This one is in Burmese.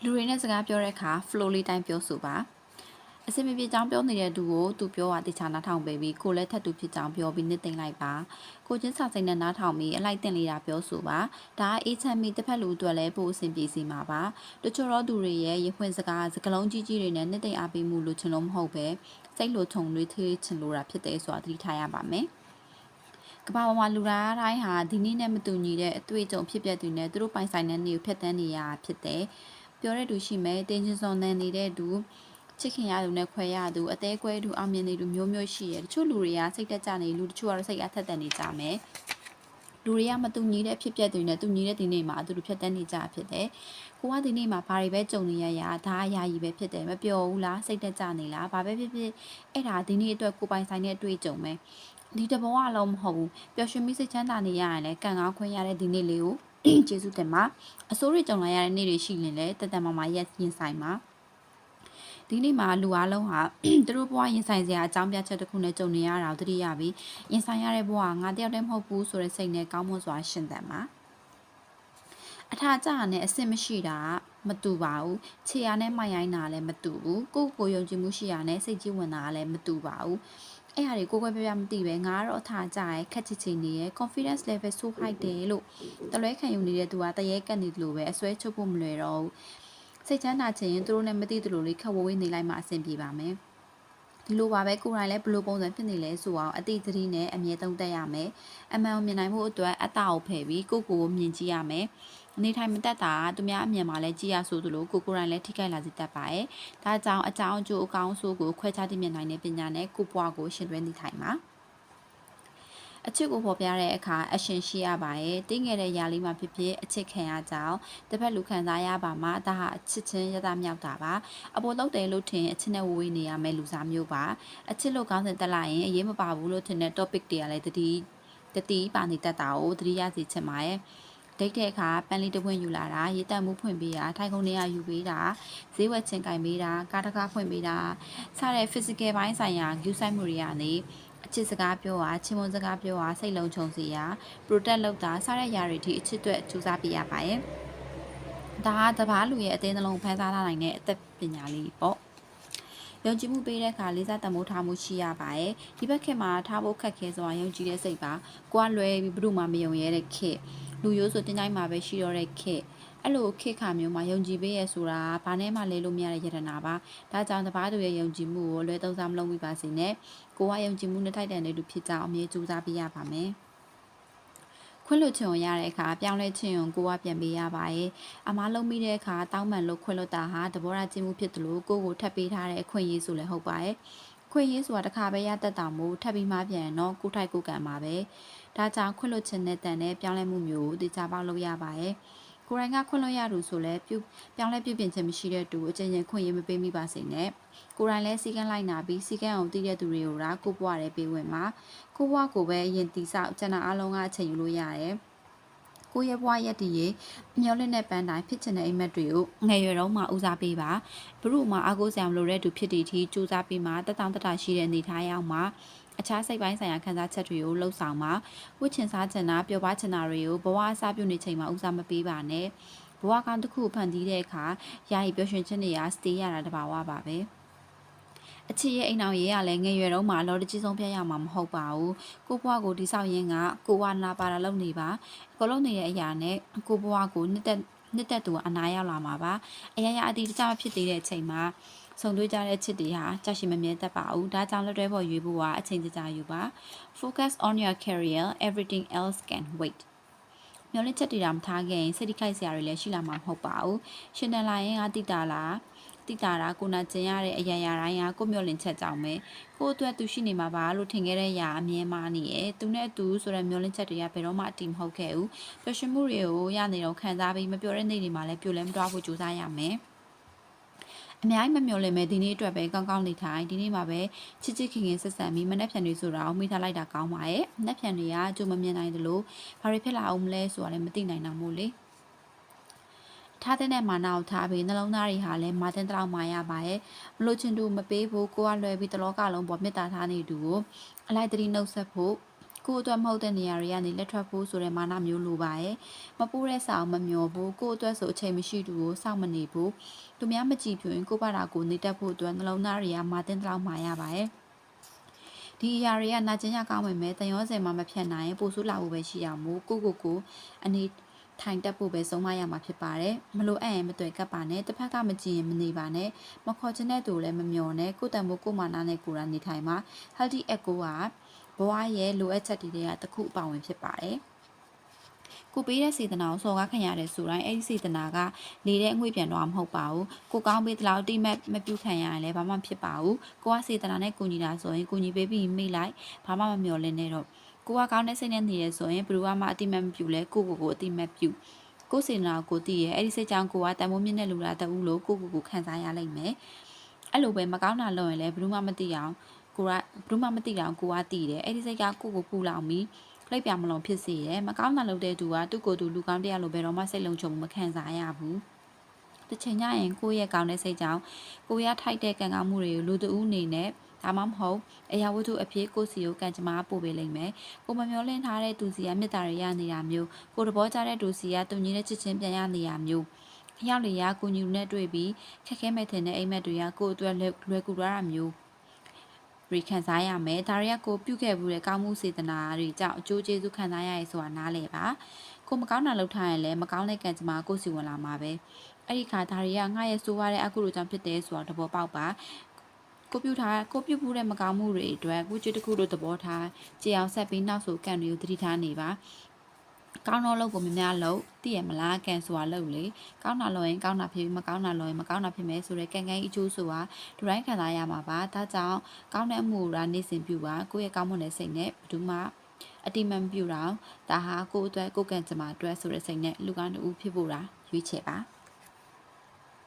လူတွေနဲ့စကားပြောတဲ့အခါ flow လေးတိုင်းပြောဆိုပါအစင်မပြေကြောင်းပြောနေတဲ့သူကိုသူပြောတာတခြားနားထောင်ပေးပြီးကိုလည်းထပ်တူဖြစ်ကြောင်းပြောပြီးနှစ်သိမ့်လိုက်ပါကိုချင်းစာစိတ်နဲ့နားထောင်ပြီးအလိုက်တင်လေးတာပြောဆိုပါဒါအေးချမ်းပြီးတစ်ဖက်လူအတွက်လည်းပို့အဆင်ပြေစီမှာပါတချို့တော့သူတွေရဲ့ရခွင့်စကားစကလုံးကြီးကြီးတွေနဲ့နှစ်သိမ့်အားပေးမှုလို့ချင်လို့မဟုတ်ပဲစိတ်လိုထုံတွေးသေးချင်လို့တာဖြစ်တယ်ဆိုတာသတိထားရပါမယ်ကမ္ဘာပေါ်မှာလူသားတိုင်းဟာဒီနေ့နဲ့မတူညီတဲ့အတွေ့အကြုံဖြစ်ပျက်တွေနဲ့သူတို့ပိုင်ဆိုင်တဲ့နေကိုဖျက်ဆီးနေရတာဖြစ်တယ်ပြောတဲ့သူရှိမယ်တင်းချင်းစုံနေတဲ့သူချစ်ခင်ရသူနဲ့ခွဲရသူအသေးကွဲသူအောင်မြင်နေသူမျိုးမျိုးရှိရတချို့လူတွေကစိတ်တက်ကြနေလူတချို့ကတော့စိတ်အထက်တက်နေကြမယ်လူတွေကမတူညီတဲ့ဖြစ်ပျက်တွေနဲ့တူညီတဲ့ဒီနေ့မှာအတူတူဖြတ်တန်းနေကြဖြစ်တယ်။ကိုကဒီနေ့မှာဘာတွေပဲကြုံနေရဒါအရာကြီးပဲဖြစ်တယ်မပျော်ဘူးလားစိတ်တက်ကြနေလားဘာပဲဖြစ်ဖြစ်အဲ့ဒါဒီနေ့အတွက်ကိုပိုင်ဆိုင်တဲ့အတွေ့အကြုံပဲ။ဒီတဘောအလုံးမဟုတ်ဘူးပျော်ရွှင်ပြီးစိတ်ချမ်းသာနေရရင်လည်းကံကောင်းခွင့်ရတဲ့ဒီနေ့လေးကိုကျေးဇူးတင်ပါအစိုးရကြုံလာရတဲ့နေ့တွေရှိရင်လည်းတသက်မမရက်ရင်ဆိုင်ပါဒီနေ့မှာလူအားလုံးဟာသူတို့ဘဝရင်ဆိုင်စရာအကြောင်းပြချက်တစ်ခုနဲ့ကြုံနေရတာကိုသတိရပြီးရင်ဆိုင်ရတဲ့ဘဝကငါတယောက်တည်းမဟုတ်ဘူးဆိုတဲ့စိတ်နဲ့ကောင်းမွန်စွာရှင်သန်ပါအထာကြနဲ့အဆင့်မရှိတာမတူပါဘူးခြေရနဲ့မိုက်ရိုင်းတာလည်းမတူဘူးကိုယုံကြည်မှုရှိရနဲ့စိတ်ကြီးဝင်တာလည်းမတူပါဘူးအဲ့ဟာတွေကိုကွဲပြပြမသိပဲငါကတော့အထာကြရဲခက်ချစ်ချင်နေရဲ confidence level so high တယ်လို့တလွဲခံယူနေတဲ့သူကတရေကက်နေတယ်လို့ပဲအစွဲချုပ်ဖို့မလွယ်တော့ဘူးစိတ်ချမ်းသာခြင်းရင်သူတို့နဲ့မသိသလိုလေးခက်ဝေးနေလိုက်မှအဆင်ပြေပါမယ်ဒီလိုပါပဲကိုယ်တိုင်လည်းဘလို့ပုံစံဖြစ်နေလဲဆိုအောင်အတိအသတိနဲ့အမြဲသုံးသပ်ရမယ်အမှန်ကိုမြင်နိုင်မှုအတွက်အတ္တကိုဖယ်ပြီးကိုကိုမြင်ကြည့်ရမယ်နေထိုင်မတတ်တာသူများအမြင်မှာလည်းကြည့်ရဆိုသလိုကိုယ်တိုင်လည်းထိခိုက်လာစေတတ်ပါရဲ့ဒါကြောင့်အကြောင်းအကျိုးအကောင်းဆိုးကိုခွဲခြားသိမြင်နိုင်တဲ့ပညာနဲ့ကိုယ့်ဘဝကိုရှင်သွင်းနေထိုင်ပါအချစ်ကိုပေါ်ပြတဲ့အခါအရှင်ရှိရပါရဲ့တင်းငယ်တဲ့ຢာလေးမှာဖြစ်ဖြစ်အချစ်ခံရကြောင်းတစ်ဖက်လူခံစားရပါမှာဒါဟာအချစ်ချင်းရတာမြောက်တာပါအပေါ်လောက်တယ်လို့ထင်အချစ်နဲ့ဝေးနေရမယ်လူစားမျိုးပါအချစ်လို့ကောင်းတဲ့တက်လိုက်ရင်အရေးမပါဘူးလို့ထင်တဲ့ topic တွေကလည်းတတိပါနေတတ်တာကိုသတိရစေချင်ပါရဲ့ဒိတ်တဲ့အခါပန်းလေးတစ်ပွင့်ယူလာတာရေတက်မှုဖွင့်ပေးတာထိုင်ကုန်နေရယူပေးတာဈေးဝယ်ချင်းကင်ပေးတာကားတကားဖွင့်ပေးတာစတဲ့ physical ဘိုင်းဆိုင်ရာ view site မှုတွေကနေအချစ်စကားပြောတာချင်းမွန်စကားပြောတာစိတ်လုံးချုံစီရာ protect လုပ်တာစတဲ့ຢာတွေဒီအချစ်အတွက်စူးစမ်းပေးရပါရဲ့ဒါကတပားလူရဲ့အသေးနှလုံးဖန်ဆားထားနိုင်တဲ့အသက်ပညာလေးပေါ့ယုံကြည်မှုပေးတဲ့အခါလေးစားတမိုးထားမှုရှိရပါရဲ့ဒီဘက်ခေတ်မှာထားဖို့ခက်ခဲဆိုတာယုံကြည်တဲ့စိတ်ပါကိုကလွယ်ပြီးဘုရုမှမယုံရဲတဲ့ခေတ်လူရိုးဆိုတင်းတိုင်းမှာပဲရှိတော့တဲ့ခေတ်အဲ့လိုခေတ်ခါမျိုးမှာယုံကြည်ပေးရဆိုတာဘာနဲ့မှလဲလို့မရတဲ့ယတနာပါဒါကြောင့်တပားသူရဲ့ယုံကြည်မှုကိုလွယ်သုံးစားမလုပ်မိပါစေနဲ့ကိုကယုံကြည်မှုနဲ့ထိုက်တန်တဲ့သူဖြစ်ကြောင်းအမြဲကြိုးစားပေးရပါမယ်ခွင့်လွှတ်ချင်ရတဲ့အခါပြောင်းလဲချင်ုံကိုကပြန်ပေးရပါရဲ့အမားလုံးမိတဲ့အခါတောင်းပန်လို့ခွင့်လွှတ်တာဟာတဘောရကျင်းမှုဖြစ်တယ်လို့ကိုထပ်ပေးထားတဲ့အခွင့်အရေးဆိုလည်းဟုတ်ပါရဲ့ခွင့်ရေးဆိုတာတစ်ခါပဲရတတ်တာမို့ထပ်ပြီးမှပြန်တော့ကိုထိုက်ကိုကန်ပါပဲဒါကြောင့်ခွင့်လွှတ်ခြင်းနဲ့တန်တဲ့ပြောင်းလဲမှုမျိုးကိုတေချာပေါက်လုပ်ရပါရဲ့ကိုရိုင်းကခွင့်လွှတ်ရသူဆိုလဲပြောင်းလဲပြုပြင်ခြင်းမရှိတဲ့သူအချင်းချင်းခွင့်ရေးမပေးမိပါစေနဲ့ကိုရိုင်းလဲစီကန်းလိုက်နာပြီးစီကန်းအောင်တည်တဲ့သူတွေကိုဒါကိုပွားတယ်ပေးဝင်မှာကိုဘွားကိုပဲရင်တီဆောက်ကျန်တာအလုံးကအချိန်ယူလို့ရတယ်ကိုရဲ့ဘွားရက်တီရဲ့မျောလင့်တဲ့ပန်းတိုင်းဖြစ်ချင်တဲ့အိမ်မက်တွေကိုငယ်ရွယ်တုန်းမှာဦးစားပေးပါဘုရုမှာအားကိုးစရာမလိုတဲ့သူဖြစ်တည်ထီစူးစမ်းပြီးမှတတောင်တတရှိတဲ့အနေထားရောက်မှာအခြားစိတ်ပိုင်းဆိုင်ရာခံစားချက်တွေကိုလှုပ်ဆောင်မှာဝှချင်စားချင်တာပျော်ပါချင်တာတွေကိုဘဝအစားပြုနေချိန်မှာဦးစားမပေးပါနဲ့ဘဝကောင်းတစ်ခုဖန်တီးတဲ့အခါယာယီပျော်ရွှင်ခြင်းတွေကစတေးရတာတဘာဝပါပဲအချစ်ရဲ့အိမ်အောင်ရေးရလဲငယ်ရွယ်တုန်းမှာလော်တကြီးဆုံးပြရမှာမဟုတ်ပါဘူးကိုဘွားကိုဒီဆောက်ရင်းကကိုဝါနာပါတာလုပ်နေပါအကုန်လုံးနေတဲ့အရာနဲ့ကိုဘွားကိုနှစ်သက်သူအနာရောက်လာမှာပါအရာအတီးတခြားဖြစ်သေးတဲ့အချိန်မှာဆုံတွေ့ကြတဲ့ချစ်တွေဟာကြာရှည်မမြဲတတ်ပါဘူးဒါကြောင့်လက်တွဲဖို့ရွေးဖို့ကအချိန်ကြာယူပါ focus on your career everything else can wait မျောလင့်ချက်တွေတောင်ထားခဲ့ရင်စိတ်ထိခိုက်စရာတွေလည်းရှိလာမှာမဟုတ်ပါဘူးရှင်တန်လာရင်ကတိတာလားတိတာတာကိုနာကျင်ရတဲ့အရာရာတိုင်းကကိုမျောလင့်ချက်ကြောင့်ပဲကိုအတွက်သူရှိနေမှာပါလို့ထင်ခဲ့တဲ့အရာအမြဲမာနေရဲ့သူနဲ့သူဆိုတဲ့မျောလင့်ချက်တွေကဘယ်တော့မှအတိမဟုတ်ခဲ့ဘူးပျော်ရွှင်မှုတွေကိုရနေတော့ခံစားပြီးမပြောတဲ့နေ့တွေမှာလည်းပြိုလဲမတွားဖို့ကြိုးစားရမယ်အများကြီးမမျှော်လင့်မဲ့ဒီနေ့အတွက်ပဲကောင်းကောင်းနေထိုင်ဒီနေ့မှာပဲချစ်ချစ်ခင်ခင်ဆက်ဆံပြီးမနှက်ဖြန်တွေဆိုတာကိုမိထားလိုက်တာကောင်းပါရဲ့နှက်ဖြန်တွေကကြိုမမြင်နိုင်သလိုဘာတွေဖြစ်လာအောင်မလဲဆိုတာလည်းမသိနိုင်တော့မို့လေထားတဲ့မာနာကိုထားပြီးနှလုံးသားတွေဟာလည်းမာတင်တောင်မာရပါရဲ့မလို့ချင်သူမပေးဘူးကိုကလွယ်ပြီးတလောကလုံးပေါ်မေတ္တာထားနေသူကိုအလိုက်တတိနှုတ်ဆက်ဖို့ ကိုအတွက်မဟုတ်တဲ့နေရာတွေကနေလက်ထွက်ဖို့ဆိုတဲ့မာနမျိုးလိုပါရဲ့မပူးတဲ့စာအောင်မမျောဘူးကိုအတွက်ဆိုအချိန်မရှိတူကိုစောင့်မနေဘူးသူများမကြည့်ဖြူရင်ကိုပါတာကိုနေတတ်ဖို့အတွက်နှလုံးသားတွေကမာတင်တလောက်မှာရပါရဲ့ဒီအရာတွေကနာကျင်ရကောင်းပေမဲ့တန်ရောစင်မှမဖြတ်နိုင်ပို့ဆိုးလာဖို့ပဲရှိရမို့ကိုအနေထိုင်တက်ဖို့ပဲဆုံးမရမှာဖြစ်ပါတယ်မလို့အဲ့ရင်မတွေ့ကပ်ပါနဲ့တစ်ဖက်ကမကြည့်ရင်မနေပါနဲ့မခေါ်ချင်တဲ့သူလည်းမမျောနဲ့ကိုတန်ဖို့ကိုမာနာနဲ့ကိုရာနေထိုင်မှာ healthy echo ကဘဝရဲ့လိုအပ်ချက်တွေကတစ်ခုအပါဝင်ဖြစ်ပါတယ်ကိုပေးတဲ့စေတနာကိုစော်ကားခံရတယ်ဆိုတိုင်းအဲ့ဒီစေတနာကလေတဲ့အငွေ့ပြန်တော့မဟုတ်ပါဘူးကိုကောင်းပေးသလောက်တိမတ်မပြုတ်ခံရရင်လည်းဘာမှဖြစ်ပါဘူးကိုကစေတနာနဲ့ကိုညီတာဆိုရင်ကိုညီပေးပြီးမိလိုက်ဘာမှမမျော်လင့်နဲ့တော့ကိုကကောင်းတဲ့စိတ်နဲ့နေရဆိုရင်ဘယ်သူမှအတိမတ်မပြုတ်လဲကိုအတိမတ်ပြုတ်ကိုစေတနာကိုတည်ရဲ့အဲ့ဒီစိတ်ကြောင့်ကိုကတန်ဖိုးမြင့်တဲ့လူလားတူလို့ကိုခံစားရလိမ့်မယ်အဲ့လိုပဲမကောင်းတာလုပ်ရင်လည်းဘယ်သူမှမသိအောင်ကိုကဘယ်သူမှမသိအောင်ကိုကတည်တယ်အဲ့ဒီစိတ်ကကိုပူလောင်ပြီးလိပ်ပြမလုံးဖြစ်စေရမကောင်းတာလုပ်တဲ့သူကသူ့ကိုယ်သူလူကောင်းတရားလိုဘယ်တော့မှစိတ်လုံးချုံမခံစားရဘူးတစ်ချိန်ညရင်ကိုယ့်ရဲ့ကောင်းတဲ့စိတ်ကြောင့်ကိုရထိုက်တဲ့ကံကောင်းမှုတွေကိုလူတဦးအနေနဲ့ဒါမှမဟုတ်အရာဝတ္ထုအဖြစ်ကိုစီကိုကံကြမ္မာပို့ပေးလိမ့်မယ်ကိုမမျောလင့်ထားတဲ့သူစီကမေတ္တာတွေရနေတာမျိုးကိုတဘောကြတဲ့သူစီကတုံကြီးတဲ့ချစ်ချင်းပြန်ရနေတာမျိုးခရောက်လေရကိုညူနဲ့တွေ့ပြီးခက်ခဲမဲ့တဲ့အိမ်မက်တွေကကိုအတွက်လွယ်ကူရတာမျိုးရီခံစားရမယ်ဒါတွေကကိုပြုတ်ခဲ့ဘူးတဲ့ကောင်းမှုစေတနာတွေကြောင့်အကျိုးကျေးဇူးခံစားရရဲဆိုတာနားလည်ပါကိုမကောင်းတာလုပ်ထားရင်လည်းမကောင်းတဲ့ကံကြမ္မာကိုစီဝင်လာမှာပဲအဲ့ဒီခါဒါတွေကငါရဲ့စိုးရတဲ့အကုလိုကြောင့်ဖြစ်တယ်ဆိုတာသဘောပေါက်ပါကိုပြုတ်ဘူးတဲ့မကောင်းမှုတွေအတွက်ကိုကြွတခုလိုသဘောထားကြည်အောင်ဆက်ပြီးနောက်ဆိုကံတွေကိုသတိထားနေပါကောင်းတော့လို့ကိုမများလို့သိရမလားကံဆိုတာလို့လေကောင်းတာလို့ရင်ကောင်းတာဖြစ်ပြီးမကောင်းတာလို့ရင်မကောင်းတာဖြစ်မယ်ဆိုတဲ့ကံအကျိုးဆိုတာဒူတိုင်းခံစားရမှာပါဒါကြောင့်ကောင်းတဲ့အမှုရာနေစဉ်ပြုပါကိုယ့်ရဲ့ကောင်းမွန်တဲ့စိတ်နဲ့ဘယ်သူမှအတိမန်ပြုတော့ဒါဟာကိုယ့်အတွက်ကိုယ်ကံကြမ္မာအတွက်ဆိုတဲ့စိတ်နဲ့လူကောင်းတူဖြစ်ဖို့ရာရွေးချယ်ပါ